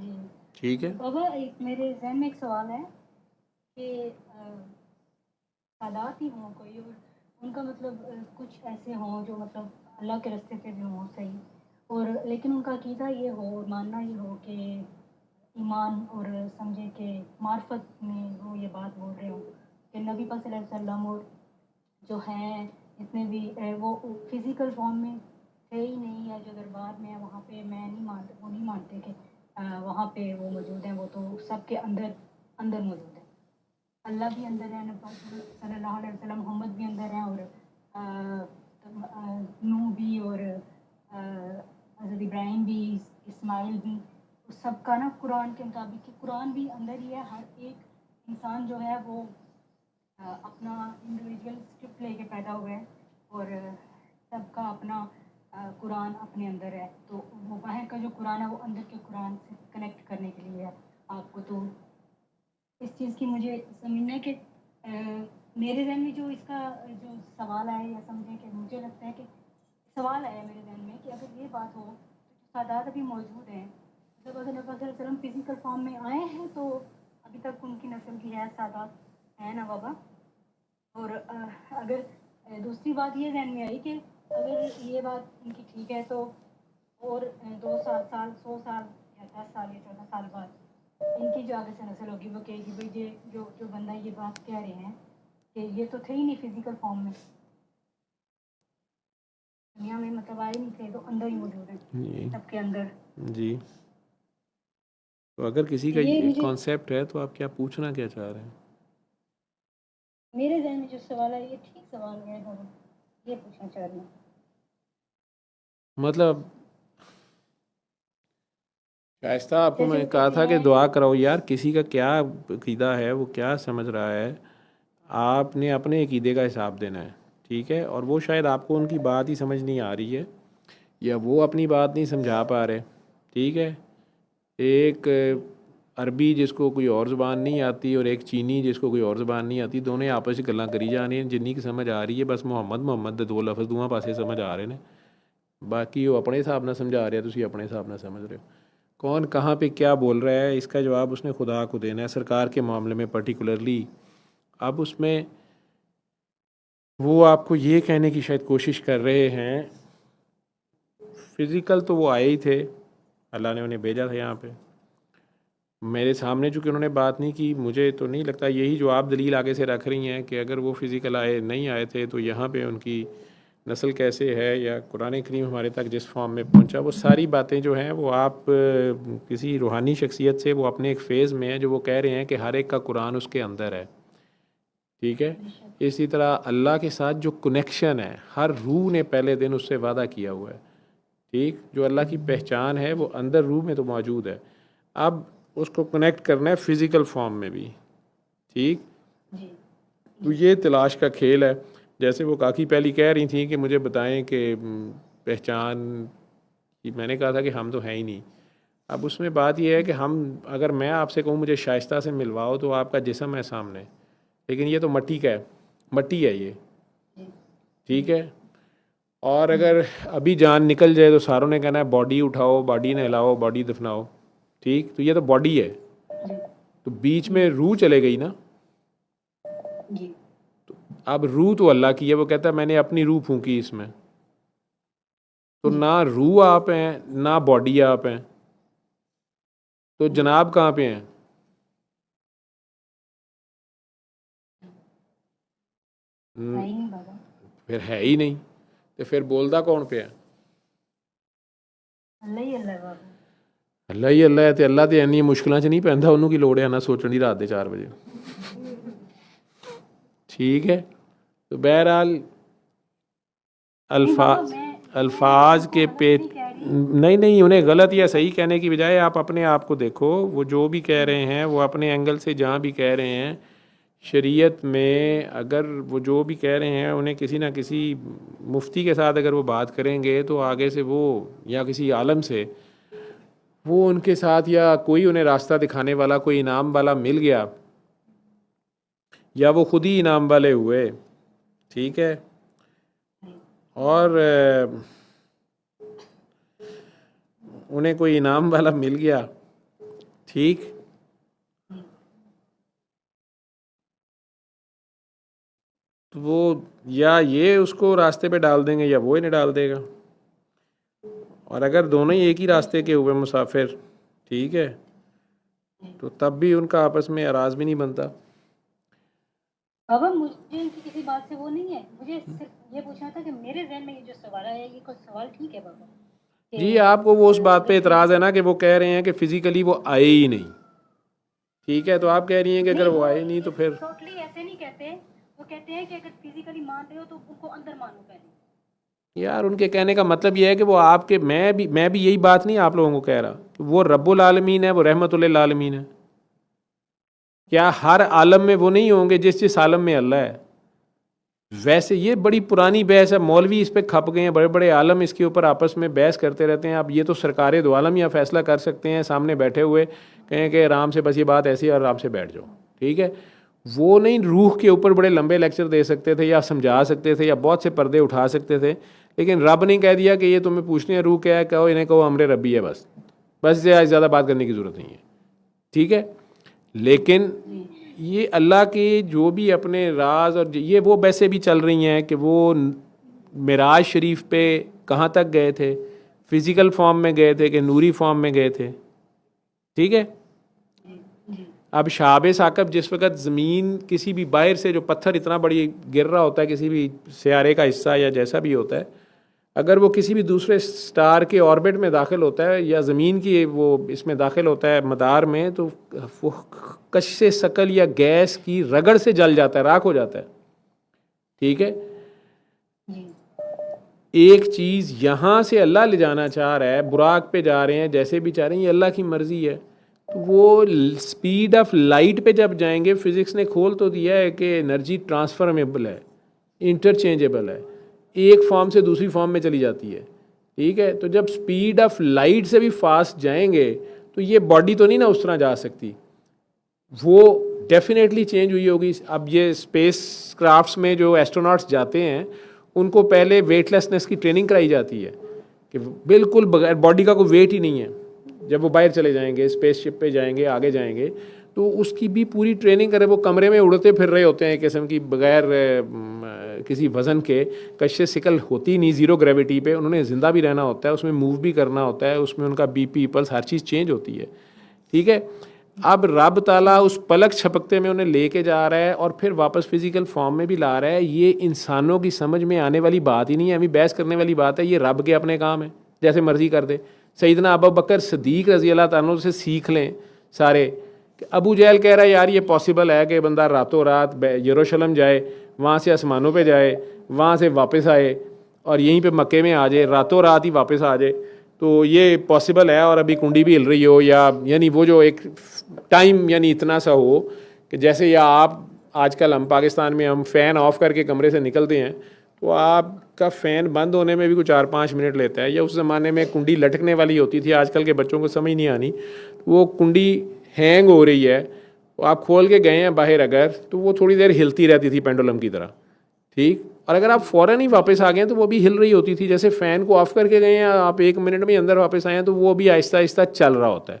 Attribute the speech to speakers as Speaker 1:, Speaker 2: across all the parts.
Speaker 1: जी।
Speaker 2: ठीक है।
Speaker 1: बाबा एक मेरे जहन में एक सवाल है कि सादात ही हों कोई और उनका मतलब कुछ ऐसे हों जो मतलब अल्लाह के रास्ते पे भी हों सही, और लेकिन उनका अकीदा ये हो और मानना ये हो कि ईमान और समझे कि मार्फत में वो ये बात बोल रहे हो कि नबी पाक सल्लल्लाहु अलैहि वसल्लम और जो हैं जितने भी वो फिज़िकल फॉर्म में थे ही नहीं, या जो दरबार में है वहाँ पे मैं नहीं मानते, वो नहीं मानते कि वहाँ पे वो मौजूद हैं, वो तो सबके अंदर अंदर मौजूद है। अल्लाह भी अंदर है, नबी सल्लल्लाहु अलैहि वसल्लम मोहम्मद भी अंदर हैं, और नूह भी, और हज़रत इब्राहिम भी, इस्माइल भी, उस सबका ना कुरान के मुताबिक कि कुरान भी अंदर ही है। हर एक इंसान जो है वो अपना इंडिविजुअल स्क्रिप्ट लेके पैदा हुआ है, और सबका अपना कुरान अपने अंदर है। तो वो बाहर का जो कुरान है वो अंदर के कुरान से कनेक्ट करने के लिए है आपको। तो इस चीज़ की मुझे समझना है कि मेरे जहन में जो इसका जो सवाल आया, या समझें कि मुझे लगता है कि सवाल आया मेरे जहन में कि अगर ये बात हो तो सादात अभी मौजूद हैं, मतलब अगर नबी सल्लल्लाहु अलैहि वसल्लम फिज़िकल फॉर्म में आए हैं तो अभी तक उनकी नस्ल की है सादात है ना बाबा। और अगर दूसरी बात ये जहन में आई कि अगर ये बात उनकी ठीक है तो और 2 साल 100 साल या 10 साल या 14 साल बाद इनकी जो आगे से नस्ल होगी वो कहेगी भाई ये जो बंदा ये बात कह रहे हैं कि ये तो थे ही नहीं फिजिकल फॉर्म में, दुनिया में मतलब आए नहीं थे, तो अंदर ही मौजूद हैं
Speaker 2: जी
Speaker 1: सबके अंदर।
Speaker 2: जी। तो अगर किसी का
Speaker 1: ये
Speaker 2: ये
Speaker 1: मुझे
Speaker 2: कॉन्सेप्ट है तो आप क्या पूछना क्या चाह रहे हैं?
Speaker 1: मेरे जहन में जो सवाल है ये ठीक सवाल है बाबा, ये पूछना चाह रही हूँ।
Speaker 2: मतलब शाइस्ता, आपको
Speaker 1: जैसे
Speaker 2: मैं
Speaker 1: वो
Speaker 2: कहा
Speaker 1: कहते
Speaker 2: था कि
Speaker 1: हैं
Speaker 2: दुआ कराओ यार, किसी का क्या अकीदा है, वो क्या समझ रहा है, आपने अपने अकीदे का हिसाब देना है। ठीक है। और वो शायद आपको उनकी बात ही समझ नहीं आ रही है, या वो अपनी बात नहीं समझा पा रहे। ठीक है। एक अरबी जिसको कोई और ज़ुबान नहीं आती और एक चीनी जिसको कोई और ज़ुबान नहीं आती, दोनों आपस में गल्लां करी जा रही हैं, जिन्नी की समझ आ रही है बस मुहम्मद मुहम्मद दे दो लफ्ज़ दोवां पासे समझ आ रहे हैं। बाकी वो अपने हिसाब ਨਾਲ समझा रहे हैं, तुसी अपने हिसाब ਨਾਲ समझ रहे हो। कौन कहाँ पे क्या बोल रहा है, इसका जवाब उसने खुदा को देना है। सरकार के मामले में पर्टिकुलरली अब उसमें वो आपको ये कहने की शायद कोशिश कर रहे हैं, फ़िज़िकल तो वो आए ही थे, अल्लाह ने उन्हें भेजा था यहाँ पे। मेरे सामने चूँकि उन्होंने बात नहीं की, मुझे तो नहीं लगता यही जो आप दलील आगे से रख रही हैं कि अगर वो फ़िज़िकल आए नहीं आए थे तो यहाँ पे उनकी नस्ल कैसे है, या कुरान करीम हमारे तक जिस फॉर्म में पहुँचा, वो सारी बातें जो हैं वो आप किसी रूहानी शख्सियत से, वो अपने एक फ़ेज़ में है जो वो कह रहे हैं कि हर एक का कुरान उसके अंदर है। ठीक है। इसी तरह अल्लाह के साथ जो कनेक्शन है, हर रूह ने पहले दिन उससे वादा किया हुआ है। ठीक, जो अल्लाह की पहचान है वो अंदर रूह में तो मौजूद है। अब उसको कनेक्ट करना है फ़िज़िकल फॉर्म में भी। ठीक।
Speaker 1: जी
Speaker 2: तो ये तलाश का खेल है। जैसे वो काकी पहली कह रही थी कि मुझे बताएं कि पहचान की, मैंने कहा था कि हम तो हैं ही नहीं। अब उसमें बात यह है कि हम, अगर मैं आपसे कहूँ मुझे शाइस्ता से मिलवाओ, तो आपका जिस्म है सामने, लेकिन ये तो मट्टी का है, मट्टी है ये।
Speaker 1: जी
Speaker 2: ठीक है। और अगर अभी जान निकल जाए तो सारों ने कहना है बॉडी उठाओ, बॉडी नहलाओ, बॉडी दफनाओ। ठीक, तो ये तो बॉडी है,
Speaker 1: जी
Speaker 2: तो बीच
Speaker 1: जी
Speaker 2: में रूह चले गई ना।
Speaker 1: जी
Speaker 2: अब रूह तो अल्लाह की है, वो कहता है मैंने अपनी रूह फूंकी इसमें। तो
Speaker 1: जी
Speaker 2: ना रूह आप हैं ना बॉडी आप हैं, तो
Speaker 1: जी
Speaker 2: जनाब कहाँ पे हैं?
Speaker 1: है ही नहीं बाबा,
Speaker 2: फिर है ही नहीं, तो फिर बोलदा कौन पे है?
Speaker 1: अल्लाह ही अल्लाह है बाबा।
Speaker 2: अल्लाह ही अल्लाह है, तो अल्लाह तो इन्नी मुश्किलों च नहीं पैंदा, उन्होंने की लोड़ है ना सोचने की रात के 4 बजे। ठीक है। तो बहरहाल
Speaker 1: नहीं बाबा,
Speaker 2: अल्फाज,
Speaker 1: मैं
Speaker 2: अल्फाज
Speaker 1: आपको
Speaker 2: के
Speaker 1: गलत
Speaker 2: पे,
Speaker 1: नहीं कह रही।
Speaker 2: नहीं नहीं, उन्हें गलत या सही कहने की बजाय आप अपने आप को देखो। वो जो भी कह रहे हैं वो अपने एंगल से जहाँ भी कह रहे हैं, शरीयत में अगर वो जो भी कह रहे हैं उन्हें किसी ना किसी मुफ्ती के साथ अगर वो बात करेंगे तो आगे से वो, या किसी आलम से, वो उनके साथ, या कोई उन्हें रास्ता दिखाने वाला, कोई इनाम वाला मिल गया, या वो खुद ही इनाम वाले हुए। ठीक है। और उन्हें कोई इनाम वाला मिल गया ठीक। तो वो या ये उसको रास्ते पे डाल देंगे या वो इन्हें डाल देगा। और अगर दोनों ही एक ही रास्ते के हुए मुसाफिर, ठीक है, तो तब भी उनका आपस में एराज भी नहीं बनता।
Speaker 1: बाबा मुझे इनकी किसी बात से वो नहीं है, मुझे सिर्फ ये पूछना था कि मेरे जहन में ये जो सवाल है ये कोई सवाल ठीक है बाबा?
Speaker 2: जी, आपको वो उस बात पे एतराज़ है ना कि वो कह रहे हैं कि फिजिकली वो आए ही नहीं, ठीक है, तो आप कह रही हैं कि अगर वो आए नहीं तो फिर
Speaker 1: टोटली ऐसे नहीं कहते, वो कहते हैं कि अगर फिजिकली मान रहे हो तो उनको अंदर मानो पहले।
Speaker 2: यार उनके कहने का मतलब ये है कि वो आपके, मैं भी यही बात नहीं आप लोगों को कह रहा कि वो रब्बुल आलमीन है, वो रहमतुल आलमीन है। क्या हर आलम में वो नहीं होंगे जिस जिस आलम में अल्लाह है? वैसे ये बड़ी पुरानी बहस है, मौलवी इस पे खप गए हैं, बड़े बड़े आलम इसके ऊपर आपस में बहस करते रहते हैं। अब ये तो सरकार दो आलम या फैसला कर सकते हैं, सामने बैठे हुए कहें कि आराम से बस ये बात ऐसी है और आराम से बैठ जाओ, ठीक है। वो नहीं रूह के ऊपर बड़े लंबे लेक्चर दे सकते थे या समझा सकते थे या बहुत से पर्दे उठा सकते थे, लेकिन रब ने कह दिया कि ये तुम्हें पूछनी है रूह क्या है, कहो इन्हें कहो अमरे रब्बी है, बस इससे ज़्यादा बात करने की ज़रूरत नहीं है, ठीक है। लेकिन ये अल्लाह के जो भी अपने राज और ये वो वैसे भी चल रही हैं कि वो मिराज शरीफ पे कहाँ तक गए थे, फिज़िकल फॉर्म में गए थे कि नूरी फॉर्म में गए थे, ठीक है। अब शाब साकब जिस वक्त ज़मीन किसी भी बाहर से जो पत्थर इतना बड़ी गिर रहा होता है, किसी भी सियारे का हिस्सा या जैसा भी होता है, अगर वो किसी भी दूसरे स्टार के ऑर्बिट में दाखिल होता है या ज़मीन की वो इसमें दाखिल होता है मदार में, तो वो कश्श शकल या गैस की रगड़ से जल जाता है, राख हो जाता है, ठीक है। एक चीज़ यहाँ से अल्लाह ले जाना चाह रहा है, बुराक पे जा रहे हैं, जैसे भी चाह रहे हैं, ये अल्लाह की मर्ज़ी है। तो वो स्पीड ऑफ लाइट पे जब जाएंगे, फिज़िक्स ने खोल तो दिया है कि एनर्जी ट्रांसफरमेबल है, इंटरचेंजेबल है, एक फॉर्म से दूसरी फॉर्म में चली जाती है, ठीक है। तो जब स्पीड ऑफ लाइट से भी फास्ट जाएंगे तो ये बॉडी तो नहीं ना उस तरह जा सकती, वो डेफिनेटली चेंज हुई होगी। अब ये स्पेस क्राफ्ट्स में जो एस्ट्रोनॉट्स जाते हैं उनको पहले वेटलेसनेस की ट्रेनिंग कराई जाती है कि बिल्कुल बगैर बॉडी का कोई वेट ही नहीं है। जब वो बाहर चले जाएंगे, स्पेसशिप पे जाएंगे, आगे जाएंगे, तो उसकी भी पूरी ट्रेनिंग करें। वो कमरे में उड़ते फिर रहे होते हैं एक किस्म की, बगैर किसी वज़न के, कश्श शिकल होती नहीं, ज़ीरो ग्रेविटी पे उन्होंने ज़िंदा भी रहना होता है, उसमें मूव भी करना होता है, उसमें उनका बीपी पल्स हर चीज़ चेंज होती है, ठीक है। अब रब ताला उस पलक छपकते में उन्हें लेके जा रहा है और फिर वापस फिजिकल फॉर्म में भी ला रहा है। ये इंसानों की समझ में आने वाली बात ही नहीं है, अभी बहस करने वाली बात है। ये रब के अपने काम है, जैसे मर्जी कर दे। सैयदना अबू बकर सदीक रज़ी अल्लाह ताला से सीख लें सारे। अबू जहल कह रहा है यार ये पॉसिबल है कि बंदा रातों रात यरूशलेम जाए, वहाँ से आसमानों पे जाए, वहाँ से वापस आए और यहीं पे मक्के में आ जाए, रातों रात ही वापस आ जाए, तो ये पॉसिबल है। और अभी कुंडी भी हिल रही हो, या यानी वो जो एक टाइम यानी इतना सा हो कि जैसे, या आप आजकल हम पाकिस्तान में हम फ़ैन ऑफ करके कमरे से निकलते हैं तो आपका फ़ैन बंद होने में भी कुछ 4-5 मिनट लेता है। या उस ज़माने में कुंडी लटकने वाली होती थी, आजकल के बच्चों को समझ नहीं आनी, वो कुंडी हैंग हो रही है, तो आप खोल के गए हैं बाहर अगर, तो वो थोड़ी देर हिलती रहती थी पेंडुलम की तरह, ठीक। और अगर आप फ़ौरन ही वापस आ गए तो वो भी हिल रही होती थी। जैसे फ़ैन को ऑफ़ करके गए हैं आप, 1 मिनट में अंदर वापस आए हैं तो वो भी आहिस्ता आहिस्ता चल रहा होता है,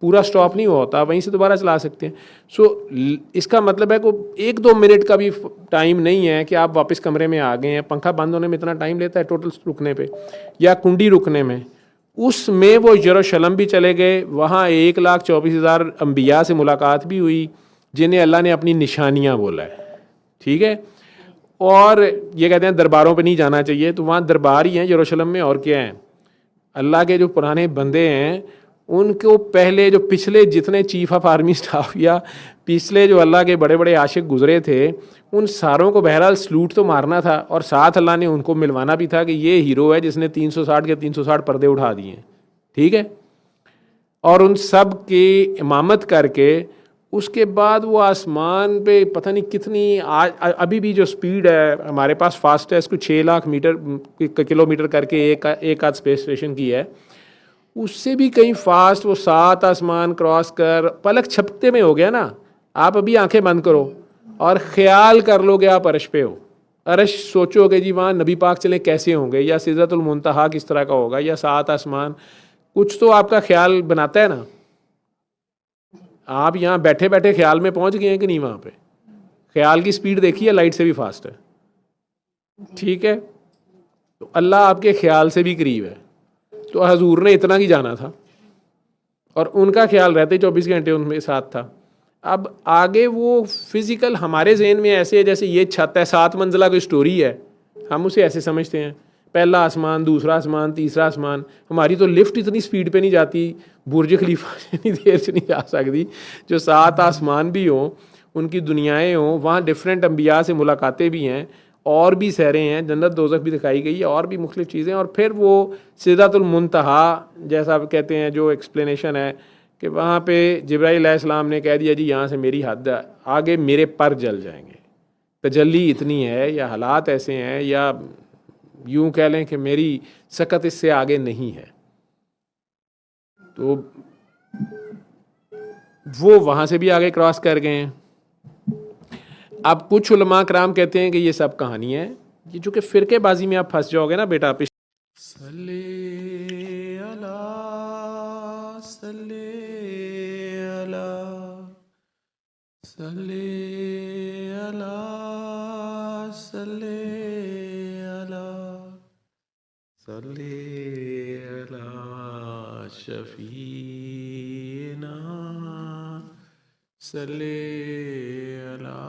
Speaker 2: पूरा स्टॉप नहीं होता, वहीं से दोबारा चला सकते हैं। सो इसका मतलब है को 1-2 मिनट का भी टाइम नहीं है कि आप वापस कमरे में आ गए हैं। पंखा बंद होने में इतना टाइम लेता है टोटल रुकने पे, या कुंडी रुकने में। उसमें वो यरूशलेम भी चले गए, वहाँ 1,24,000 अम्बिया से मुलाकात भी हुई जिन्हें अल्लाह ने अपनी निशानियाँ बोला है, ठीक है। और ये कहते हैं दरबारों पे नहीं जाना चाहिए, तो वहाँ दरबार ही हैं यरूशलेम में, और क्या है। अल्लाह के जो पुराने बंदे हैं उनको पहले जो पिछले जितने चीफ ऑफ आर्मी स्टाफ या पिछले जो अल्लाह के बड़े बड़े आशिक गुजरे थे, उन सारों को बहरहाल सलूट तो मारना था, और साथ अल्लाह ने उनको मिलवाना भी था कि ये हीरो है जिसने 360 के 360 पर्दे उठा दिए, ठीक है। और उन सब की इमामत करके उसके बाद वो आसमान पे पता नहीं कितनी अभी भी जो स्पीड है हमारे पास फास्टेस्ट को 6 लाख किलोमीटर करके एक आध स्पेस स्टेशन की है, उससे भी कहीं फास्ट वो 7 आसमान क्रॉस कर पलक छपकते में हो गया ना। आप अभी आंखें बंद करो और ख्याल कर लोगे आप अर्श पे हो, अर्श सोचोगे जी वहाँ नबी पाक चले कैसे होंगे, या सिदरतुल मुंतहा किस तरह का होगा, या 7 आसमान, कुछ तो आपका ख्याल बनाता है ना। आप यहाँ बैठे बैठे ख्याल में पहुँच गए हैं कि नहीं? वहाँ पे ख्याल की स्पीड देखी है, लाइट से भी फास्ट है, ठीक है। तो अल्लाह आपके ख्याल से भी करीब है। तो हजूर ने इतना ही जाना था और उनका ख्याल रहते 24 घंटे उनके साथ था। अब आगे वो फिज़िकल हमारे जहन में ऐसे है जैसे ये छत है, 7 मंजिला कोई स्टोरी है, हम उसे ऐसे समझते हैं, पहला आसमान, दूसरा आसमान, तीसरा आसमान। हमारी तो लिफ्ट इतनी स्पीड पे नहीं जाती, बुर्ज खलीफा इतनी देर से नहीं जा सकती। जो 7 आसमान भी हों, उनकी दुनियाएं हों, वहाँ डिफरेंट अंबिया से मुलाकातें भी हैं, और भी सैरें हैं, जन्नत दोज़ख भी दिखाई गई है, और भी मुख्तलिफ़ चीज़ें। और फिर वो सिदरतुल मुंतहा जैसा आप कहते हैं, जो एक्सप्लेनेशन है कि वहाँ पे जिब्राइल अलैहिस्सलाम ने कह दिया जी यहाँ से मेरी हद है, आगे मेरे पर जल जाएंगे। तजल्ली इतनी है, या हालात ऐसे हैं, या यूं कह लें कि मेरी सकत इससे आगे नहीं है। तो वो वहाँ से भी आगे क्रॉस कर गए हैं। अब कुछ उलमा कराम कहते हैं कि ये सब कहानी है, ये चूँकि फ़िरक़ेबाज़ी में आप फंस जाओगे ना बेटा। सल्ले अला सल्ले अला सल्ले अला सल्ले अला सल्ले अला शफीना सल्ले अला